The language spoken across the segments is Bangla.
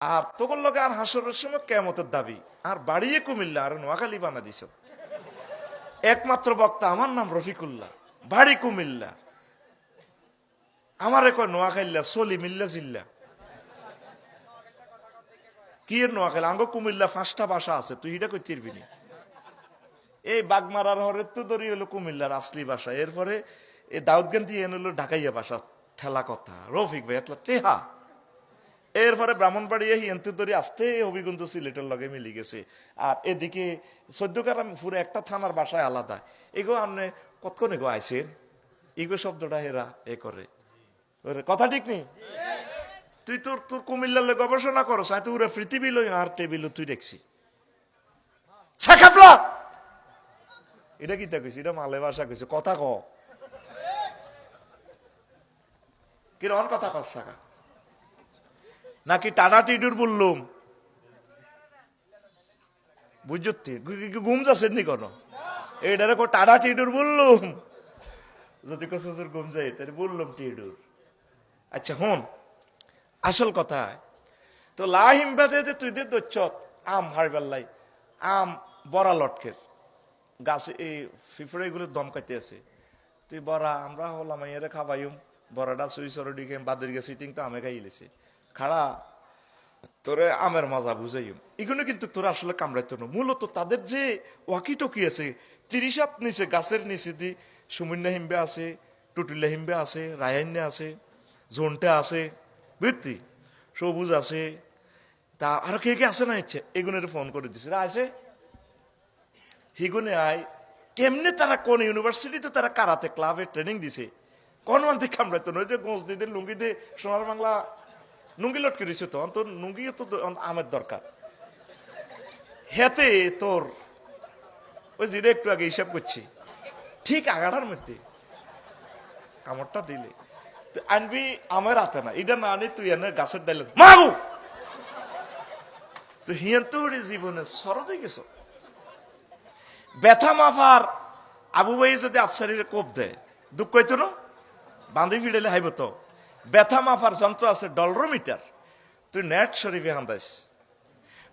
আর তোর লগে আর হাসরের সময় কেমতের দাবি আর বাড়িয়ে কুমিল্লা আর নোয়াখালী বানা দিছ। একমাত্র বক্তা আমার নাম রফিকুল্লাহ, বাড়ি কুমিল্লা, আমারে কয় নোয়াখাইল্লা সলি মিল্লা জিল্লা। কি এর নোয়াখালী? আঙ্গ কুমিল্লা 5টা ভাষা আছে, তুই এটা কই তিরবি নি? এই বাগমারার হরে তো ধরি হলো কুমিল্লার আসলি ভাষা, এরপরে এই দাউদগান্তি এন হলো ঢাকাইয়া ভাষা, ঠেলা কথা। রফিক ভাই এতলা টেহা। এরপরে ব্রাহ্মণবাড়িয়া হিয়ন্তু ধরে আসতে হবিগঞ্জ সিলেটের লগে মিলি গেছে। আর এদিকে সদ্যকার পুরো একটা থানার বাসায় আলাদা। এগো আপনি কতক্ষণ এগো আইসেন, এগো শব্দটা হেরা এ করে কথা ঠিক নেই। তুই তোর তোর কুমিল্লার গবেষণা করস, তুই ওরা পৃথিবী লই আর টেবিল তুই দেখছি শাখাপলা। এটা কি তা কইছি? এটা মালে ভাষা কইছে, কথা ক কিরকম কথা কর শাখা নাকি টানা টিডুর বললুম বুঝতি ঘুম যাচ্ছেন নি কোনো এইটারে কো টানা টিডুর বললুম। যদি কসুর ঘুম যায় তাহলে বললাম টিডুর। আচ্ছা হন আসল কথা তো লাহিম বাদে তুই দে দচ্ছত আম হারবাল্লাই আম বড়া লটকের গাছে এই ফিফড়ে এগুলো দমকাইতে আছে। তুই বড়া আমরা হলাম এরে খাবাইম বড়াটা সুই সর দিকে বাদের গে সিটিং তো আমে খাইলেছে খাড়া তোরে আমের মজা বুঝাইম। এগুলো কিন্তু তোরা আসলে কামড়াইতো না। মূলত তাদের যে ওয়াকি টকি আছে 30 হাত নিচে গাছের নিচে দি সুমিন্না হিম্বে আছে, টুটুল্লা হিম্বে আছে, রায়ান্যা আছে, জোনটা আছে, বুঝতি সবুজ আছে, তা আর কে কে আছে না ইচ্ছে এগুনের ফোন করে দিছে আছে হিগুনে আয়। কেমনে তারা কোন ইউনিভার্সিটি তো তারা কারাতে ক্লাবে ট্রেনিং দিছে কোন মান থেকে কামড়াইতো না। ওই যে গোঁজ দিতে লুঙ্গি দিয়ে সোনার বাংলা নুঙ্গি লটকে দিছে, তো অন্তর নুঙ্গিও তো আমের দরকার। হেতে তোর ওই যেটা একটু আগে হিসাব করছি ঠিক আগাটার মধ্যে কামড়টা দিলে তুই আনবি আমের হাতে না, এটা না আনি তুই এনে গাছের ডাইলে মাগু তুই হিয়ান তো জীবনে সরদে গেছ। ব্যথা মাফার আবু ভাই যদি আফসারির কোপ দেয় দুঃখ হইতো না, বাঁধি ফিডেলে হাইব তো। ব্যথা মাফার যন্ত্র আছে ডলরোমিটার, তুই নেট শরীফে হান্দাইস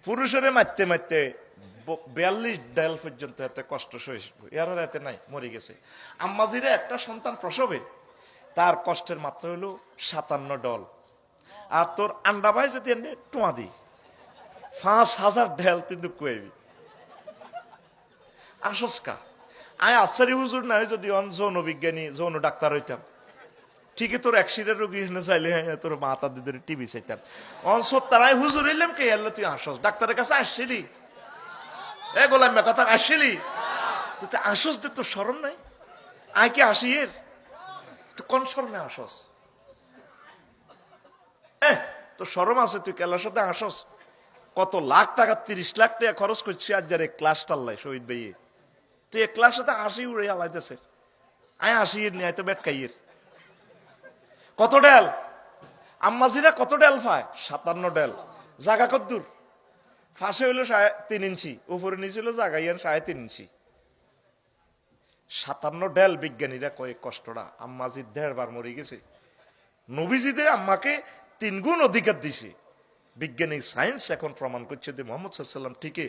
পুরুষরে মারতে মারতে 42 ডায়াল পর্যন্ত এতে কষ্ট সহিষ্ণু, এর এতে নাই মরে গেছে। আম্মাজিরা একটা সন্তান প্রসবে তার কষ্টের মাত্রা হলো 57 ডল। আর তোর আন্ডা ভাই যদি এনে টোয়া দি 5000 ঢেল তুই দুঃখ হইবি আসস্কা। আয় আফসারি হুজুর না হয় যদি যৌন বিজ্ঞানী যৌন ডাক্তার হইতাম ঠিকই তোর অ্যাক্সিডেন্ট রোগী এনে চাইলে হ্যাঁ তোর মাথা দিদি টিভি চাইতাম। অনসর তারাই হুজুর এলাম কে এলে তুই আসস ডাক্তারের কাছে আসছিলি এ গোলাম কথা আসছিলি তুই আসস দে তোর শরম নাই আয় কি আসি এর তুই কোন শরমে আসস? তোর শরম আছে তুই কেলার সাথে আসস? কত লাখ টাকা 30 লাখ টাকা খরচ করছি আর যার ক্লাস টাল্লাই শহীদ ভাইয়ে তুই এক ক্লাস সাথে আসি উড়ে আলাইতেছে আয় আসি এর নিয়ে তো বেট খাইয়ের কত ডেল আম্মাজিরা কত ডেল পায় 57 ডেল। জাগা কদ্দুর ফাঁসে হইলো 3.5 ইঞ্চি উপরে নিচে হলো জাগাইয়ান 3.5 ইঞ্চি 57 ডেল। বিজ্ঞানীরা কয়েক কষ্টটা আম্মাজি 1.5 বার মরে গেছে। নবীজিতে আম্মাকে 3 গুণ অধিকার দিছে। বিজ্ঞানী সায়েন্স এখন প্রমাণ করছে যে মোহাম্মদ সাল্লাম ঠিকই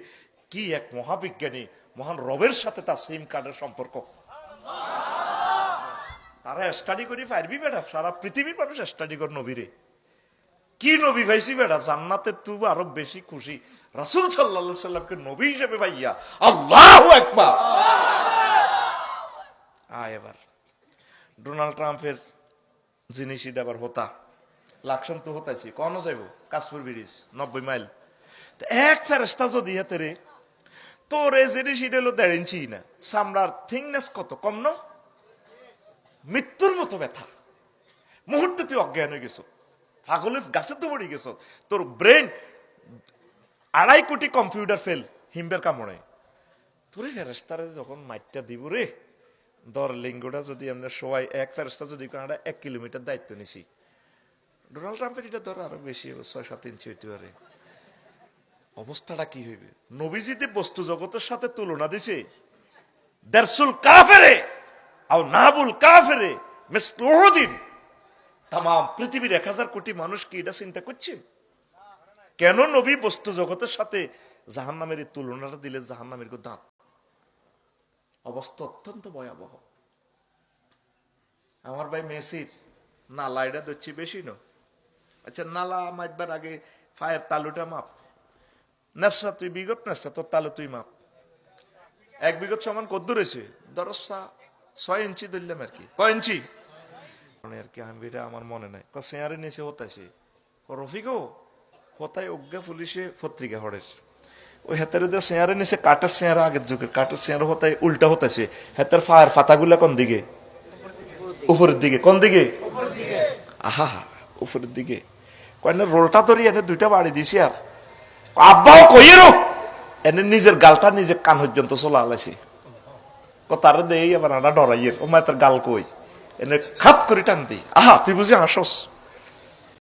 কি এক মহাবিজ্ঞানী মহান রবের সাথে তার সিম কার্ডের সম্পর্ক তারা স্টাডি করি পারবি বেটা। সারা পৃথিবীর মানুষ স্টাডি কর নবীরে কি নবী ভাইছি বেটা জান্নাতে তুই আরো বেশি খুশি রাসূল সাল্লাল্লাহু আলাইহি সাল্লামকে নবী হিসেবে ভাইয়া আল্লাহু আকবার। এবার ডোনাল্ড ট্রাম্পের জিনিস এটা আবার হতা লাকসাম তো হতাইছি কন যাইব কাশপুর ব্রিজ 90 মাইল এক ফেরেস্তা যদি হাতে রে তোর এই জিনিস এটা হলো 1.5 ইঞ্চি না চামড়ার থিকনেস কত কম না মৃত্যুর মতো ব্যথা মুহূর্তে তুই অজ্ঞান হয়ে গেছো পাগলের গাছে তো পড়ে গেছো। তোর ব্রেন 2.5 কোটি কম্পিউটার ফেল হিমবের কামড়ে তোরে ফেরেস্তারে যখন মাইটটা দিব রে দর লিঙ্গটা যদি আমরা সবাই এক ফেরেস্তা যদি 1 কিলোমিটার দায়িত্ব নিছি ডোনাল্ড ট্রাম্পের এটা ধর আরো বেশি 6-7 ইঞ্চি হইতে পারে। অবস্থাটা কি হইবে? নবীজিতে বস্তু জগতের সাথে তুলনা দিছে দারসুল কাফেরে আও নাবুল কাফেরে মিসলুহুদিন। তাম পৃথিবীর 1000 কোটি মানুষ কি এটা চিন্তা করছে? কেন নবী বস্তু জগতের সাথে জাহান্নামের এই তুলনাটা দিলে জাহান্নামের দাঁত? অবস্থা অত্যন্ত ভয়াবহ। আমার ভাই মেসির নালা এটা দিচ্ছি বেশি ন। আচ্ছা, নালা মাইবার আগে ফায়ের তালুটা মাপ। নেশা তুই বিগত, নেশা তোর তালু তুই মাপ। 1 বিগত সমান কদ্দুর হয়েছে? দরসা 6 ইঞ্চি ধরলাম আর কি। কয় ইঞ্চি আর কি? আমি এটা আমার মনে নাই। চেয়ারে নিচে হতাছে রফিকও হতায় অজ্ঞা পুলিশে পত্রিকা হরের ওই হাতের চেয়ারে নিচে কাঠের চেয়ার, আগের যুগের কাঠের চেয়ার হতায় উল্টা হতেছে। হাতের ফায়ার পাতাগুলা কোন দিকে? উপরের দিকে। কোন দিকে? আহা, উপরের দিকে। কয়না রোলটা ধরি এনে 2টা বাড়ি দিছি আর আব্বাও কইয়েরো এনে নিজের গালটা নিজে কান পর্যন্ত চলে আলাইছি। তারে দেই আবার আনা ডরাইয়ের ও মা তার গাল কই এনে খাপ করে টান দিই। আহা, তুই বুঝি আসস?